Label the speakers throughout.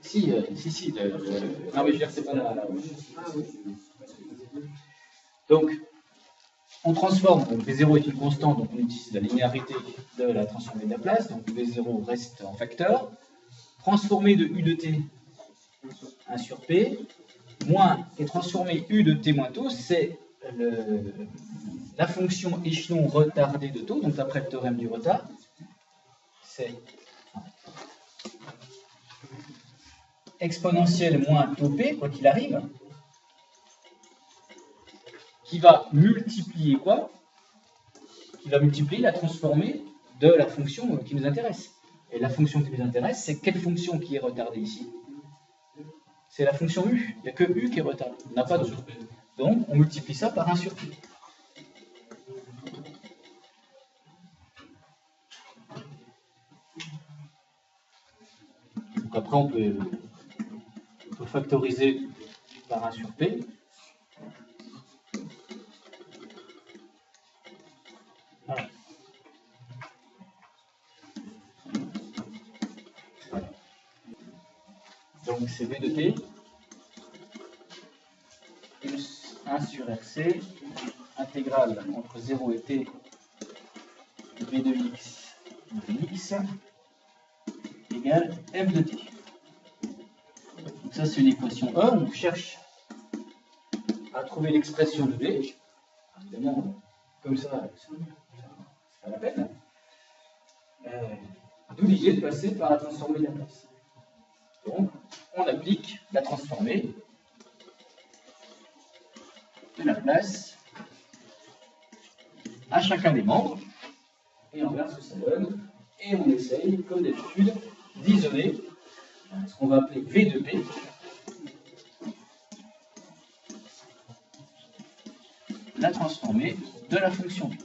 Speaker 1: Si, non mais je veux dire, c'est pas la... Donc, on transforme, donc V0 est une constante, donc on utilise la linéarité de la transformée de Laplace, donc V0 reste en facteur. Transformé de U de t, 1 sur P, moins, et transformé U de t moins tau, c'est la fonction échelon retardé de tau, donc d'après le théorème du retard, c'est exponentielle moins tau p, quoi qu'il arrive, qui va multiplier quoi? Qui va multiplier la transformée de la fonction qui nous intéresse. Et la fonction qui nous intéresse, c'est quelle fonction qui est retardée ici? C'est la fonction u. Il n'y a que u qui est retardée. On n'a pas d'autre. Donc, on multiplie ça par 1 sur p. Donc après, on peut factoriser par 1 sur p. Voilà. Donc c'est v de t plus 1 sur rc intégrale entre 0 et t v de x égale f de t. Donc ça c'est une équation E, on cherche à trouver l'expression de v. Évidemment, comme ça, c'est pas la peine. D'où l'idée de passer par la transformée de Laplace. Donc, on applique la transformée de Laplace à chacun des membres, et on regarde ce que ça donne, et on essaye, comme d'habitude, d'isoler ce qu'on va appeler V de P, la transformée de la fonction. Donc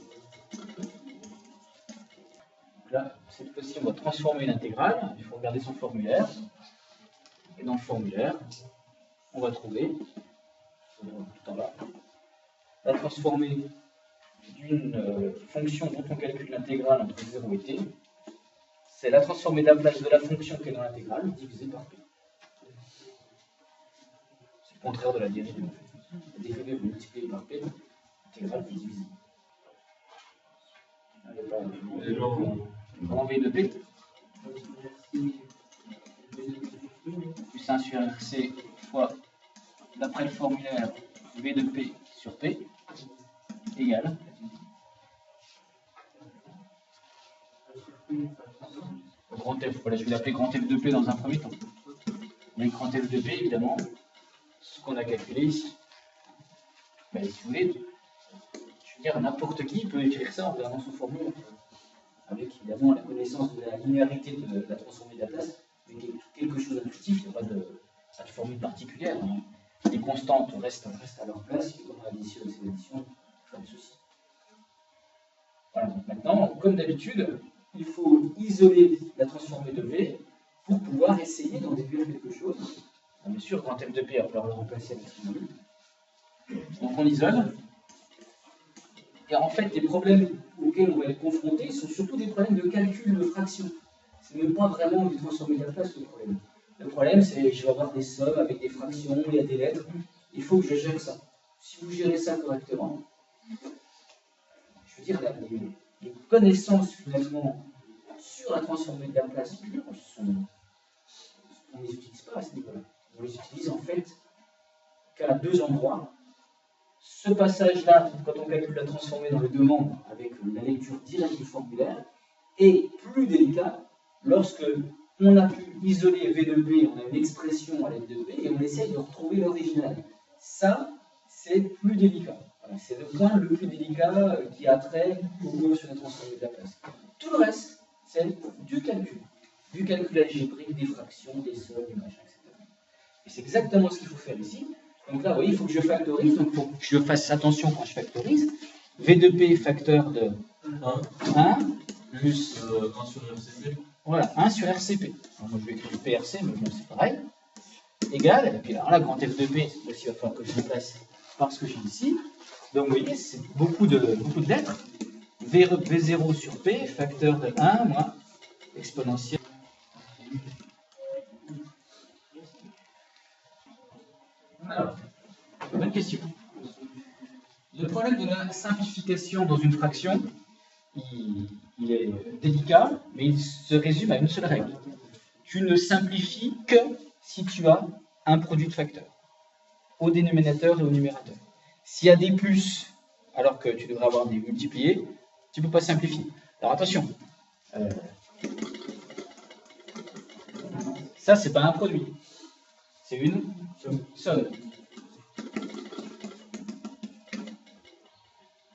Speaker 1: là, cette fois-ci, on va transformer l'intégrale, il faut regarder son formulaire. Et dans le formulaire, on va trouver, tout en bas, la transformée d'une fonction dont on calcule l'intégrale entre 0 et t. C'est la transformée de Laplace de la fonction qui est dans l'intégrale divisée par p. C'est le contraire de la dérivée. La dérivée vous multipliez par p, l'intégrale vous divise. Grand V de p. Plus 1 sur rc fois, d'après le formulaire, v de p sur p égale grand F. Voilà, je vais l'appeler grand F de p dans un premier temps. Mais grand F de p, évidemment, ce qu'on a calculé ici. Ben, si vous voulez, je veux dire, n'importe qui peut écrire ça en regardant son formulaire. Avec évidemment la connaissance de la linéarité de la transformée de Laplace. Mais quelque chose d'intuitif, il n'y a pas de formule particulière. Hein. Les constantes restent à leur place, et comme l'addition et ces additions, pas de souci. Voilà, donc maintenant, comme d'habitude, il faut isoler la transformée de V pour pouvoir essayer d'en déduire quelque chose. Alors, bien sûr, grand F de P, il va falloir le remplacer avec ce module. Donc on isole. Et en fait, les problèmes auxquels on va être confronté sont surtout des problèmes de calcul de fractions. C'est même pas vraiment du transformé de Laplace le problème. Le problème, c'est que je vais avoir des sommes avec des fractions, il y a des lettres. Il faut que je gère ça. Si vous gérez ça correctement, je veux dire, les connaissances finalement sur la transformée de Laplace pure, on ne les utilise pas à ce niveau-là. On les utilise en fait qu'à deux endroits. Ce passage-là, quand on calcule la transformée dans les deux membres avec la lecture directe du formulaire, est plus délicat lorsque on a pu isoler V de P, on a une expression à l'aide de P, et on essaye de retrouver l'original. Ça, c'est plus délicat. Voilà, c'est le point le plus délicat qui a trait au cours sur la transformée de Laplace. Tout le reste, c'est du calcul algébrique, des fractions, des sommes, des machins, etc. Et c'est exactement ce qu'il faut faire ici. Donc là, vous voyez, il faut que je factorise, donc il faut que je fasse attention quand je factorise. V de P facteur de 1 plus
Speaker 2: 1 sur RCP.
Speaker 1: Voilà, 1 sur RCP. Alors moi je vais écrire PRC, mais bon, c'est pareil. Égal, et puis alors là, grand F de P, cette fois-ci, il va falloir que je remplace par ce que j'ai ici. Donc vous voyez, c'est beaucoup de lettres. V0 sur P, facteur de 1 moins exponentielle question. Le problème de la simplification dans une fraction, il est délicat, mais il se résume à une seule règle. Tu ne simplifies que si tu as un produit de facteurs, au dénominateur et au numérateur. S'il y a des plus, alors que tu devrais avoir des multipliés, tu ne peux pas simplifier. Alors attention, ça c'est pas un produit, c'est une somme.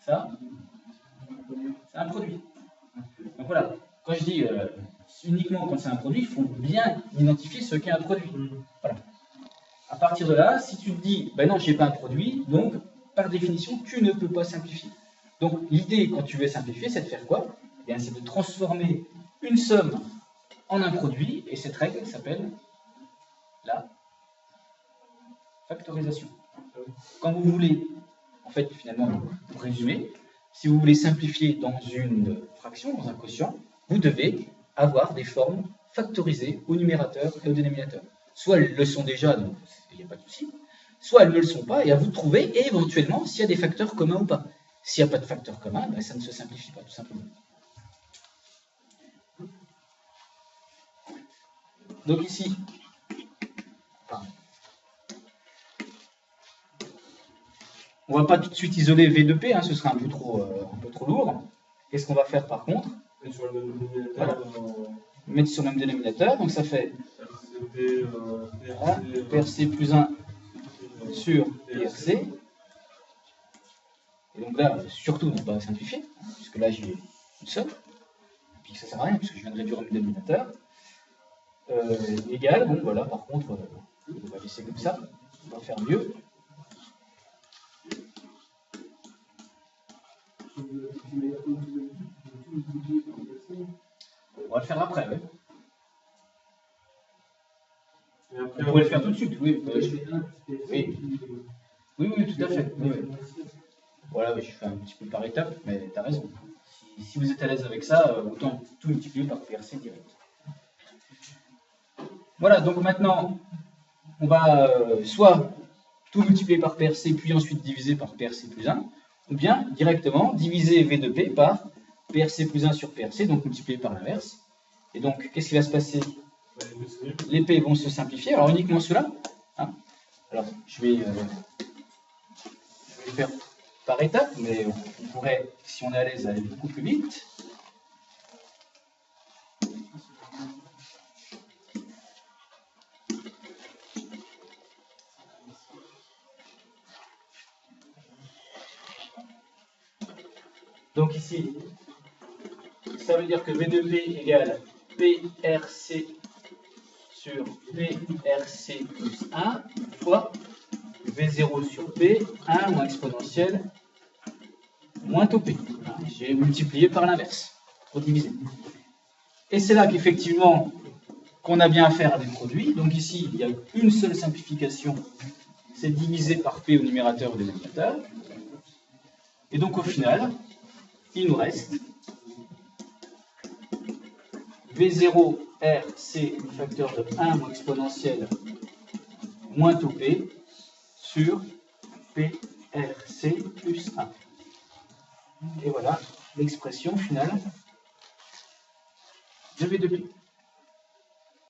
Speaker 1: Ça, c'est un produit. Donc voilà, quand je dis uniquement quand c'est un produit, il faut bien identifier ce qu'est un produit. Voilà. À partir de là, si tu te dis, ben non, je n'ai pas un produit, donc par définition, tu ne peux pas simplifier. Donc l'idée, quand tu veux simplifier, c'est de faire quoi? Eh bien, c'est de transformer une somme en un produit, et cette règle s'appelle la factorisation. Quand vous voulez, en fait, finalement, pour résumer, si vous voulez simplifier dans une fraction, dans un quotient, vous devez avoir des formes factorisées au numérateur et au dénominateur. Soit elles le sont déjà, donc il n'y a pas de souci, soit elles ne le sont pas, et à vous de trouver, et éventuellement, s'il y a des facteurs communs ou pas. S'il n'y a pas de facteurs communs, ben, ça ne se simplifie pas, tout simplement. Donc ici, on ne va pas tout de suite isoler V de P, hein, ce sera un peu trop lourd. Qu'est-ce qu'on va faire par contre? Mettre sur le même dénominateur, donc ça fait PRC plus 1 sur PRC. Et donc là, surtout ne pas simplifier, puisque là j'ai une somme, et puis ça ne sert à rien, puisque je viens de réduire le dénominateur. Égal, bon voilà, par contre, on va laisser comme ça, on va faire mieux. On va le faire après, oui. On pourrait le faire tout de suite, oui. Oui, tout à fait. Oui. Voilà, oui, je fais un petit peu par étape, mais tu as raison. Si vous êtes à l'aise avec ça, autant tout multiplier par PRC direct. Voilà, donc maintenant, on va soit tout multiplier par PRC, puis ensuite diviser par PRC plus 1, ou bien directement diviser V de P par PRC plus 1 sur PRC, donc multiplié par l'inverse. Et donc, qu'est-ce qui va se passer? Les P vont se simplifier, alors uniquement ceux-là. Hein. Alors, je vais le faire par étapes, mais on pourrait, si on est à l'aise, aller beaucoup plus vite. Donc ici, ça veut dire que V de P égale PRC sur PRC plus 1 fois V0 sur P, 1 moins exponentielle moins taux P. J'ai multiplié par l'inverse pour diviser. Et c'est là qu'effectivement, qu'on a bien affaire à des produits. Donc ici, il y a une seule simplification, c'est diviser par P au numérateur ou au dénominateur. Et donc au final, il nous reste V0 RC facteur de 1 moins exponentielle moins taux P sur PRC plus 1. Et voilà l'expression finale de V de P.